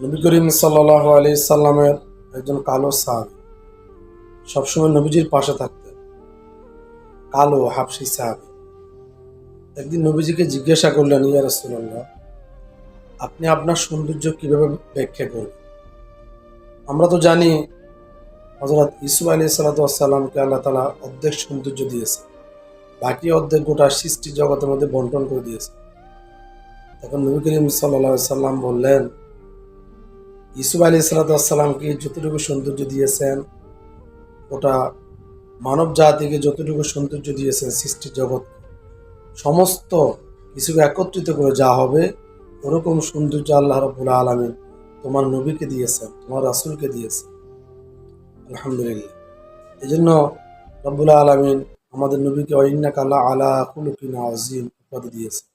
নবী করিম সাল্লাল্লাহু আলাইহি সাল্লামের একজন কালো সাহাবী সবসময় নবীজির পাশে থাকতেন। কালো হাবশী সাহাবী একদিন নবীজিকে জিজ্ঞাসা করলেন, ইয়া রাসূলুল্লাহ, আপনি আপনার সৌন্দর্য কিভাবে ব্যাখ্যা করবেন? আমরা তো জানি হযরত ইউসুফ আলাইহিস সালাতু ওয়াস সালামকে আল্লাহ তাআলা অর্ধেক সৌন্দর্য দিয়েছে, বাকি অর্ধেক গোটা সৃষ্টি জগতের মধ্যে বন্টন করে দিয়েছে। তখন নবী করিম সাল্লাল্লাহু আলাইহি সাল্লাম বললেন, ইউসুফ আলাইহিস সালাতু ওয়াস সালামকে যতটুকু সৌন্দর্য দিয়েছেন, গোটা মানব জাতিকে যতটুকু সৌন্দর্য দিয়েছেন, সৃষ্টির জগৎ সমস্ত কিছুকে একত্রিত করে যা হবে, ওরকম সৌন্দর্য আল্লাহ রাব্বুল আলামিন তোমার নবীকে দিয়েছেন, তোমার রাসূলকে দিয়েছেন। আলহামদুলিল্লাহ। এই জন্য রব্বুল আলামিন আমাদের নবীকে ওয়া ইন্নাকা লা আলা খুলুকিন আযীম উপাধি দিয়েছেন।